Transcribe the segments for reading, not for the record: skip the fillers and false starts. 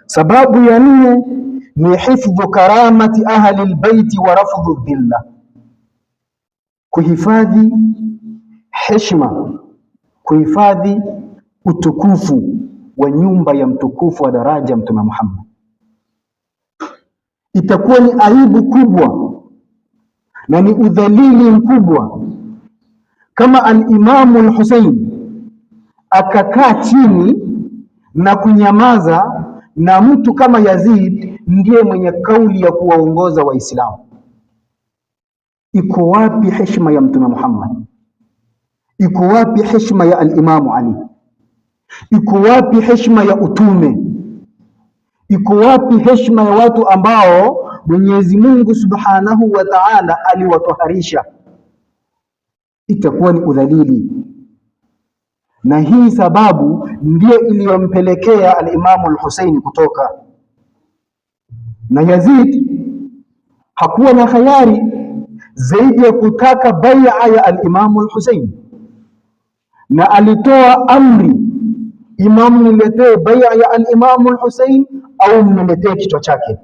Sababu ya nne ni hifdhu karamati ahli albayti wa rafdhu dhilla, kuhifadhi heshima, kuhifadhi utukufu wa nyumba ya mtukufu wa daraja Mtume Muhammad. Itakuwa ni aibu kubwa na ni udhalili mkubwa kama al-Imamu al-Hussein akakaa chini na kunyamaza na mtu kama Yazid ndiye mwenye kauli ya kuwaongoza Waislamu. Iko wapi heshima ya Mtume Muhammad? Iko wapi heshima ya al-Imamu Ali? Iko wapi heshima ya utume? Iko wapi heshima ya watu ambao Mwenyezi Mungu Subhanahu wa Ta'ala aliwatoharisha? Itakuwa ni udhalili, na hii sababu ndiyo iliyompelekea al-Imamu al-Hussein kutoka. Na Yazid hakuwa na khayari zaidi ya kutaka bai'a ya al-Imamu al-Hussein, na alitoa amri, Imamu, niletee bai'a ya al-Imamu al-Hussein au mniletee kichwa chake.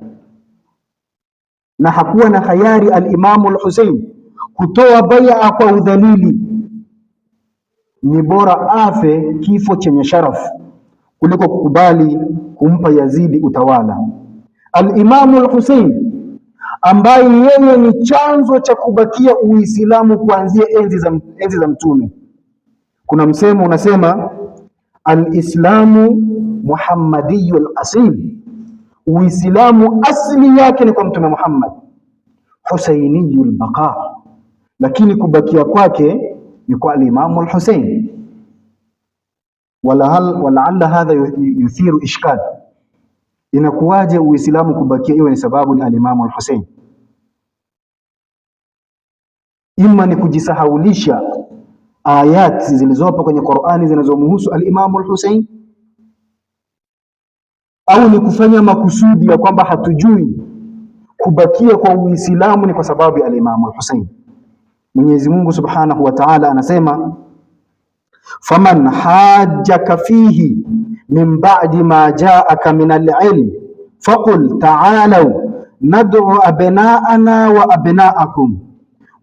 Na hakuwa na khayari al-Imamu al-Hussein kutoa bai'a kwa udhalili. Ni bora afe kifo chenye sharafu kuliko kukubali kumpa Yazidi utawala. Al-Imamu al-Hussein ambaye yeye ni chanzo cha kubakia Uislamu kuanzia enzi za Mtume. Kuna msemo unasema al-Islamu Muhammadiyul asil, Uislamu asili yake ni kwa Mtume Muhammad, Husainiyul baqa, lakini kubakia kwake ni kwa al-Imamu al-Hussein. Walaalla hadha yuthiru ishkal, inakuwaje Uislamu kubakia iwe ni sababu ni al-Imamu al-Hussein? Ima ni kujisahaulisha ayat zilizopo kwenye Qur'ani zinazomhusu al-Imamu al-Hussein, au ni kufanya makusudi ya kwamba hatujui kubakia kwa Uislamu ni kwa sababu ya al-Imamu al-Hussein. Mwenyezi Mungu Subhanahu wa Ta'ala anasema, faman hajjaka fihi min ba'di ma ja'aka min al-ilm faqul ta'alu nad'u abna'ana wa abna'akum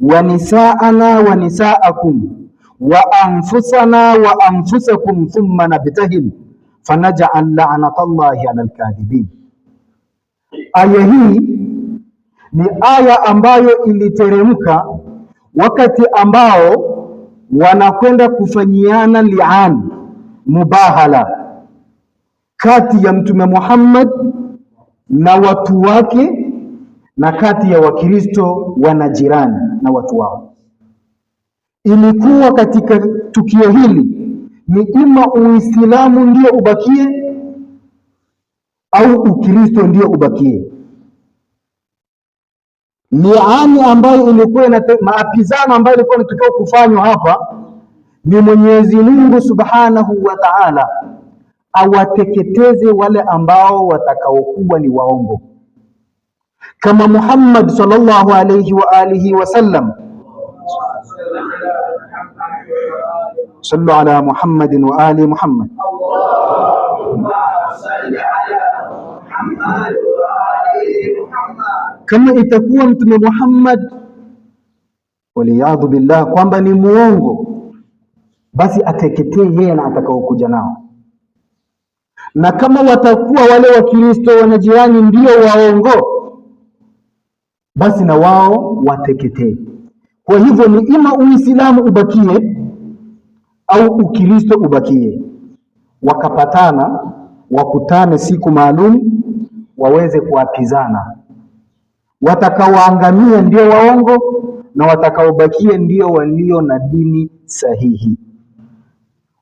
wa nisa'ana wa nisa'akum wa anfusana wa anfusakum thumma nabtahil fanaj'al la'natallahi 'alal kadhibin. Aya hii ni aya ambayo iliteremka wakati ambao wanakwenda kufanyiana li'an, mubahala, kati ya Mtume Muhammad na watu wake na kati ya Wakristo wanajirani na watu wao. Ilikuwa katika tukio hili ni ima Uislamu ndio ubakie au Ukristo ndio ubakie. Liani ambayo ilikuwa na maapizano ambayo ilikuwa inatakiwa kufanywa hapa ni Mwenyezi Mungu Subhanahu wa Ta'ala awateketeze wale ambao watakaokuwa ni waongo, kama Muhammad sallallahu alayhi wa alihi wasallam. Sallu ala Muhammadin wa ali Muhammad. Kama itakuwa Mtume Muhammad waliyadhu billah kwamba ni muongo, basi ateketee yeye na atakaokuja nao. Na kama watakuwa wale wa Kristo wanajirani ndio waongo, basi na wao wateketee. Kwa hivyo ni ima Uislamu ubakie au Ukristo ubakie. Wakapatana, wakutane siku maalum waweze kuapizana. Watakaoangamia ndio waongo na watakaobakie ndio walio na dini sahihi.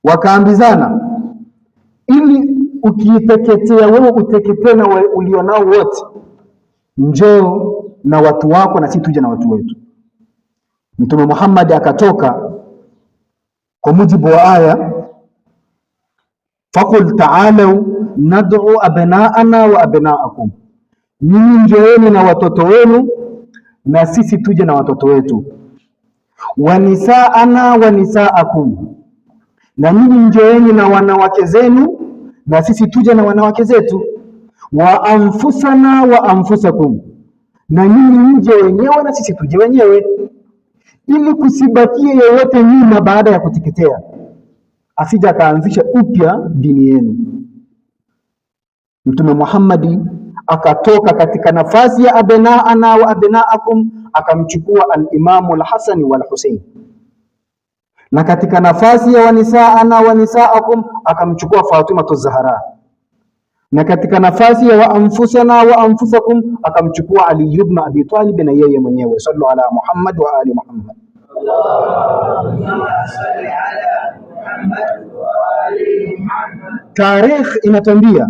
Wakaambizana, ili ukiteketea wewe uteketee na ulionao wote, njoo na watu wako na sisi tuje na watu wetu. Mtume Muhammad akatoka kwa mujibu wa aya, faqul ta'alu nad'u abna'ana wa abna'akum, nyinyi njoeni na watoto wenu na sisi tuje na watoto wetu. Wa nisa'ana wa nisa'akum, na nyinyi njoeni na wanawake zenu na sisi tuje na wanawake zetu. wa anfusana wa anfusakum, na nyinyi mje wenyewe na sisi tuje wenyewe, ili kusibakie yeyote nyuma baada ya kuteketea, asija akaanzisha upya dini yenu. Mtume Muhammad akatoka katika nafasi ya abnaana wa abnaakum, akamchukua al-Imamu al-Hasan wal-Husayn, na katika nafasi ya wanisaana wa nisaakum akamchukua Fatima az-Zahra, na katika nafasi ya wa anfusana wa anfusakum akamchukua Ali ibn Abi Talib na yeye mwenyewe. Sallu ala Muhammad wa ali Muhammad. Allahumma salli ala Muhammad wa ali Muhammad. Tarikh inatambia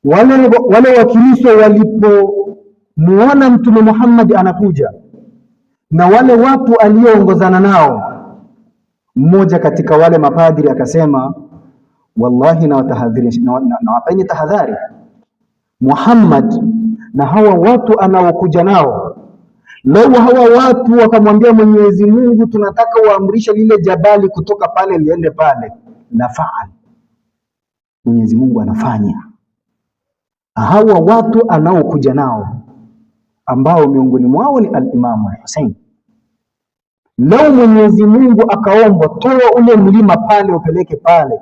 wale Wakristo walipomuona Mtume Muhammad anakuja na wale watu alioongozana nao, mmoja katika wale mapadri akasema, wallahi nawapeni tahadhari, Muhammad na hawa watu anaokuja nao, lau hawa watu wakamwambia Mwenyezi Mungu tunataka uamrishe lile jabali kutoka pale liende pale, la faal, Mwenyezi Mungu anafanya. Hawa watu anaokuja nao ambao miongoni mwao ni al-Imamu al-Husayn, lau Mwenyezi Mungu akaomba toa ule mlima pale upeleke pale,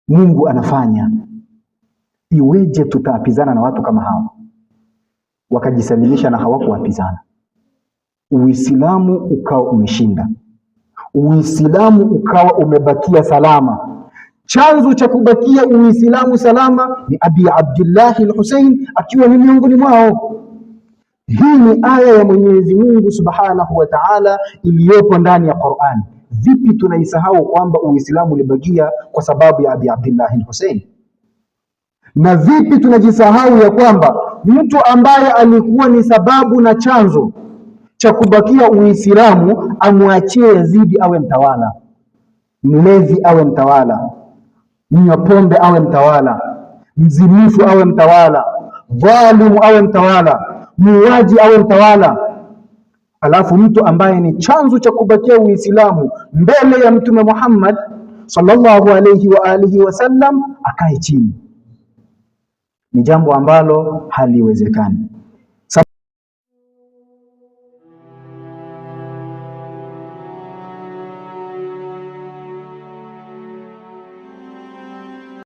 Mungu anafanya. Iweje tutaapizana na watu kama hao? Wakajisalimisha na hawakuapizana. Uislamu ukawa umeshinda, Uislamu ukawa umebakia salama. Chanzo cha kubakia Uislamu salama ni Abi Abdullah al-Husayn akiwa ni miongoni mwao. Hii ni aya ya Mwenyezi Mungu Subhanahu wa Ta'ala iliyopo ndani ya Qur'an. Vipi tunaisahau kwamba Uislamu ulibakia kwa sababu ya Abi Abdullah al-Husayn? Na vipi tunajisahau ya kwamba mtu ambaye alikuwa ni sababu na chanzo cha kubakia Uislamu amwachie Yazidi awe mtawala, mlezi awe mtawala, mnywa pombe awe mtawala, mzinifu awe mtawala, dhalimu awe mtawala, muuaji awe mtawala, alafu mtu ambaye ni chanzo cha kubakia Uislamu mbele ya Mtume Muhammad sallallahu alayhi wa alihi wasallam akae chini? Ni jambo ambalo haliwezekani.